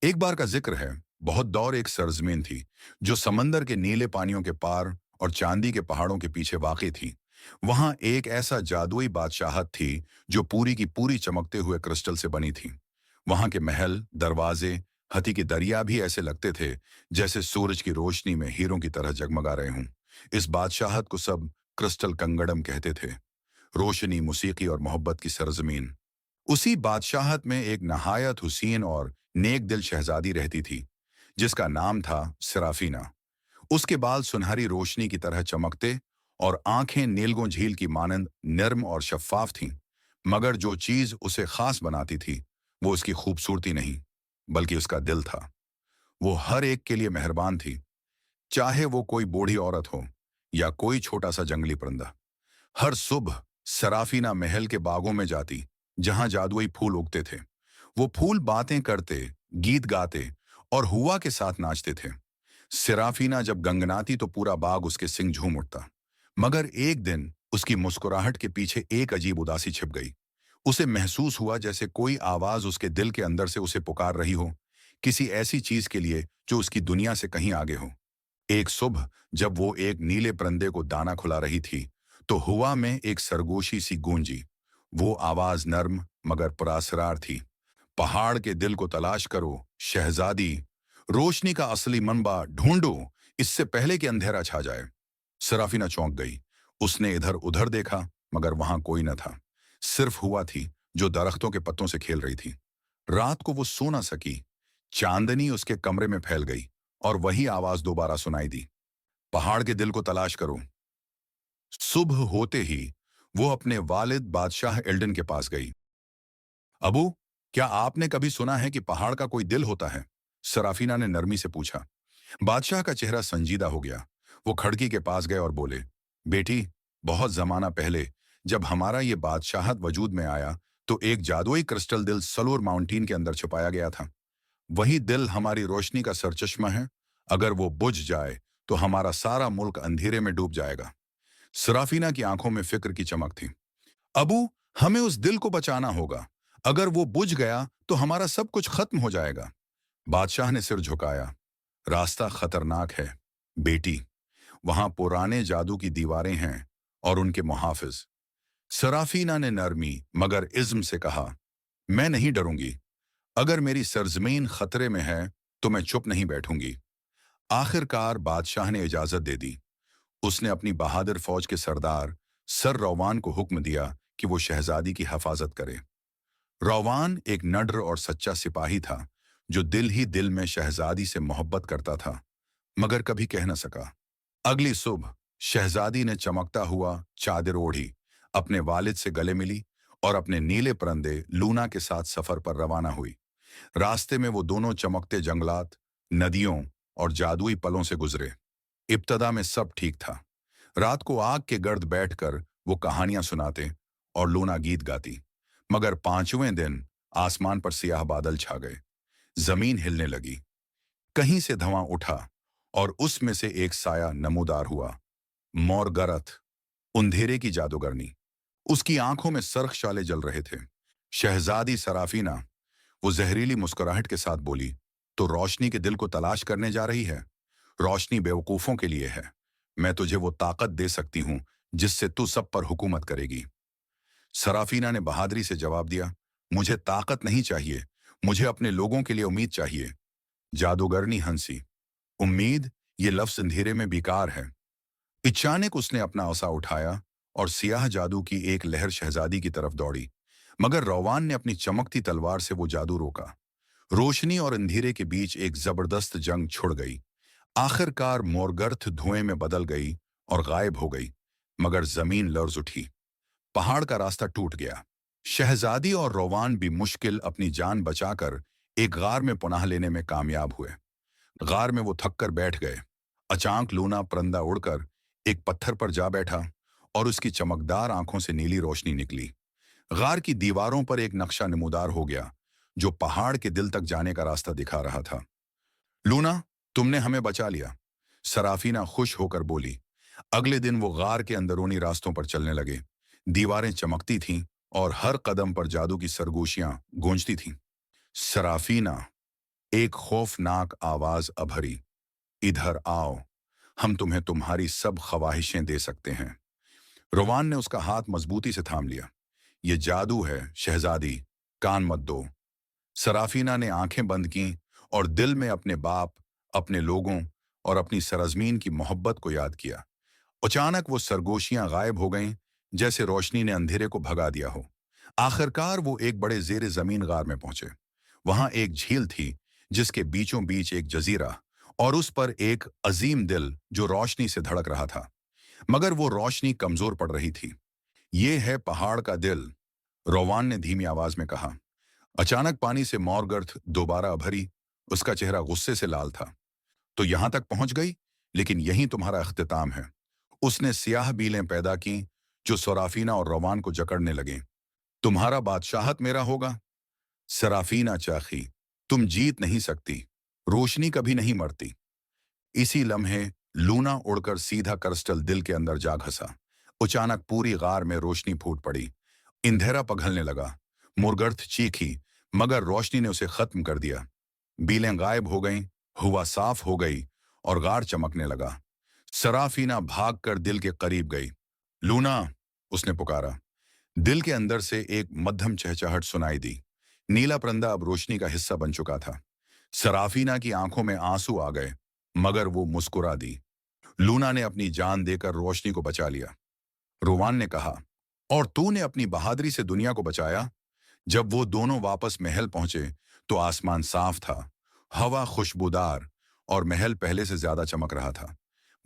एक बार का जिक्र है। बहुत दौर एक सरजमीन थी जो समंदर के नीले पानियों के पार और चांदी के पहाड़ों के पीछे वाक़ई थी। वहां एक ऐसा जादुई बादशाहत थी जो पूरी की पूरी चमकते हुए क्रिस्टल से बनी थी। वहां के महल, दरवाजे, हथी के दरिया भी ऐसे लगते थे जैसे सूरज की रोशनी में हीरों की तरह जगमगा रहे हों। इस बादशाहत को सब क्रिस्टल कंगड़म कहते थे। रोशनी, मौसीकी और मोहब्बत की सरजमीन। उसी बादशाहत में एक नहायत हुसीन और नेक दिल शहजादी रहती थी जिसका नाम था सराफीना। उसके बाल सुनहरी रोशनी की तरह चमकते और आंखें नीलगों झील की मानंद नर्म और शफ्फाफ थीं। मगर जो चीज उसे खास बनाती थी वो उसकी खूबसूरती नहीं बल्कि उसका दिल था। वो हर एक के लिए मेहरबान थी, चाहे वो कोई बूढ़ी औरत हो या कोई छोटा सा जंगली परिंदा। हर सुबह सराफीना महल के बागों में जाती जहां जादुई फूल उगते थे। वो फूल बातें करते, गीत गाते और हुआ के साथ नाचते थे। सिराफीना जब गंगनाती तो पूरा बाग उसके सिंग झूम उठता। मगर एक दिन उसकी मुस्कुराहट के पीछे एक अजीब उदासी छिप गई। उसे महसूस हुआ जैसे कोई आवाज उसके दिल के अंदर से उसे पुकार रही हो, किसी ऐसी चीज के लिए जो उसकी दुनिया से कहीं आगे हो। एक सुबह जब वो एक नीले परिंदे को दाना खुला रही थी तो हुआ में एक सरगोशी सी गूंजी। वो आवाज नर्म मगर पुरअसरार थी। पहाड़ के दिल को तलाश करो शहजादी, रोशनी का असली मनबा ढूंढो इससे पहले कि अंधेरा छा जाए। सराफीना चौंक गई। उसने इधर उधर देखा मगर वहां कोई न था। सिर्फ हुआ थी जो दरख्तों के पत्तों से खेल रही थी। रात को वो सो ना सकी। चांदनी उसके कमरे में फैल गई और वही आवाज दोबारा सुनाई दी, पहाड़ के दिल को तलाश करो। सुबह होते ही वो अपने वालिद बादशाह एल्डन के पास गई। अबू, क्या आपने कभी सुना है कि पहाड़ का कोई दिल होता है? सराफीना ने नरमी से पूछा। बादशाह का चेहरा संजीदा हो गया। वो खिड़की के पास गए और बोले, बेटी, बहुत जमाना पहले जब हमारा ये बादशाहत वजूद में आया तो एक जादुई क्रिस्टल दिल सलूर माउंटेन के अंदर छुपाया गया था। वही दिल हमारी रोशनी का सरचश्मा है। अगर वो बुझ जाए तो हमारा सारा मुल्क अंधेरे में डूब जाएगा। सराफीना की आंखों में फिक्र की चमक थी। अबू, हमें उस दिल को बचाना होगा। अगर वो बुझ गया तो हमारा सब कुछ खत्म हो जाएगा। बादशाह ने सिर झुकाया। रास्ता खतरनाक है बेटी। वहां पुराने जादू की दीवारें हैं और उनके मुहाफिज। सराफीना ने नरमी मगर इज्म से कहा, मैं नहीं डरूंगी। अगर मेरी सरजमीन खतरे में है तो मैं चुप नहीं बैठूंगी। आखिरकार बादशाह ने इजाजत दे दी। उसने अपनी बहादुर फौज के सरदार सर रौवान को हुक्म दिया कि वो शहजादी की हिफाजत करे। रौवान एक नड्र और सच्चा सिपाही था जो दिल ही दिल में शहजादी से मोहब्बत करता था मगर कभी कह न सका। अगली सुबह शहजादी ने चमकता हुआ चादर ओढ़ी, अपने वालिद से गले मिली और अपने नीले परंदे लूना के साथ सफर पर रवाना हुई। रास्ते में वो दोनों चमकते जंगलात, नदियों और जादुई पलों से गुजरे। इब्तदा में सब ठीक था। रात को आग के गर्द बैठकर वो कहानियां सुनाते और लूना गीत गाती। मगर पांचवें दिन आसमान पर सियाह बादल छा गए। जमीन हिलने लगी। कहीं से धुआं उठा और उसमें से एक साया नमूदार हुआ। मोरगरथ, अंधेरे की जादूगरनी। उसकी आंखों में सरख शाले जल रहे थे। शहजादी सराफीना, वो जहरीली मुस्कुराहट के साथ बोली, तो रोशनी के दिल को तलाश करने जा रही है? रोशनी बेवकूफों के लिए है। मैं तुझे वो ताकत दे सकती हूं जिससे तू सब पर हुकूमत करेगी। सराफीना ने बहादुरी से जवाब दिया, मुझे ताकत नहीं चाहिए, मुझे अपने लोगों के लिए उम्मीद चाहिए। जादूगरनी हंसी, उम्मीद, ये लफ्ज अंधेरे में बेकार है। अचानक उसने अपना औसा उठाया और सियाह जादू की एक लहर शहजादी की तरफ दौड़ी। मगर रौवान ने अपनी चमकती तलवार से वो जादू रोका। रोशनी और अंधेरे के बीच एक जबरदस्त जंग छिड़ गई। आखिरकार मोरगर्थ धुएं में बदल गई और गायब हो गई। मगर जमीन लर्ज उठी। पहाड़ का रास्ता टूट गया। शहजादी और रोवान भी मुश्किल अपनी जान बचाकर एक गार में पनाह लेने में कामयाब हुए। गार में वो थक कर बैठ गए। अचानक लूना परिंदा उड़कर एक पत्थर पर जा बैठा और उसकी चमकदार आंखों से नीली रोशनी निकली। गार की दीवारों पर एक नक्शा नमूदार हो गया जो पहाड़ के दिल तक जाने का रास्ता दिखा रहा था। लूना, तुमने हमें बचा लिया, सराफीना खुश होकर बोली। अगले दिन वो गार के अंदरूनी रास्तों पर चलने लगे। दीवारें चमकती थीं और हर कदम पर जादू की सरगोशियां गूंजती थीं। सराफीना, एक खौफनाक आवाज अभरी, इधर आओ, हम तुम्हें तुम्हारी सब ख्वाहिशें दे सकते हैं। रोवान ने उसका हाथ मजबूती से थाम लिया। ये जादू है शहजादी, कान मत दो। सराफीना ने आंखें बंद की और दिल में अपने बाप, अपने लोगों और अपनी सरजमीन की मोहब्बत को याद किया। अचानक वो सरगोशियां गायब हो गईं, जैसे रोशनी ने अंधेरे को भगा दिया हो। आखिरकार वो एक बड़े जेर जमीन गार में पहुंचे। वहां एक झील थी, जिसके बीचों बीच एक जजीरा, और उस पर एक अजीम दिल जो रोशनी से धड़क रहा था। मगर वो रोशनी कमजोर पड़ रही थी। ये है पहाड़ का दिल, रोवान ने धीमी आवाज में कहा। अचानक पानी से मॉरगर्थ दोबारा भरी। उसका चेहरा गुस्से से लाल था। तो यहां तक पहुंच गई, लेकिन यहीं तुम्हारा अख्तिताम है। उसने सियाह बीलें पैदा की, जो सराफीना और रोवान को जकड़ने लगे। तुम्हारा बादशाहत मेरा होगा। सराफीना चाखी, तुम जीत नहीं सकती। रोशनी कभी नहीं मरती। इसी लम्हे लूना उड़कर सीधा करस्टल दिल के अंदर जा घसा। अचानक पूरी गार में रोशनी फूट पड़ी। इंधेरा पघलने लगा। मुरगर्थ चीखी, मगर रोशनी ने उसे खत्म कर दिया। बीलें गायब हो गईं, हवा साफ हो गई और गार चमकने लगा। सराफीना भागकर दिल के करीब गई। लूना, उसने पुकारा। दिल के अंदर से एक मध्यम चहचहाहट सुनाई दी। नीला परंदा अब रोशनी का हिस्सा बन चुका था। सराफीना की आंखों में आंसू आ गए, मगर वो मुस्कुरा दी। लूना ने अपनी जान देकर रोशनी को बचा लिया। रोवान ने कहा, और तूने अपनी बहादुरी से दुनिया को बचाया। जब वो दोनों वापस महल पहुंचे तो आसमान साफ था, हवा खुशबूदार और महल पहले से ज्यादा चमक रहा था।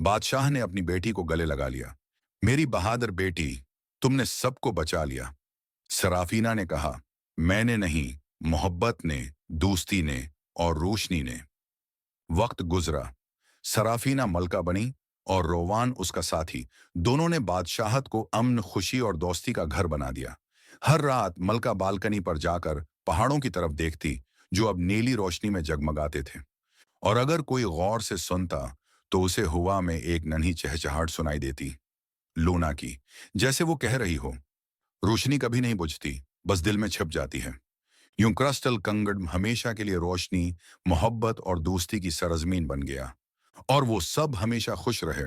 बादशाह ने अपनी बेटी को गले लगा लिया। मेरी बहादुर बेटी, तुमने सबको बचा लिया। सराफीना ने कहा, मैंने नहीं, मोहब्बत ने, दोस्ती ने और रोशनी ने। वक्त गुजरा। सराफीना मलका बनी और रोवान उसका साथी। दोनों ने बादशाहत को अमन, खुशी और दोस्ती का घर बना दिया। हर रात मलका बालकनी पर जाकर पहाड़ों की तरफ देखती, जो अब नीली रोशनी में जगमगाते थे। और अगर कोई गौर से सुनता तो उसे हवा में एक नन्ही चहचहाहट सुनाई देती, लूना की, जैसे वो कह रही हो, रोशनी कभी नहीं बुझती, बस दिल में छिप जाती है। यूं क्रिस्टल कंगड़ हमेशा के लिए रोशनी, मोहब्बत और दोस्ती की सरजमीन बन गया। और वो सब हमेशा खुश रहे।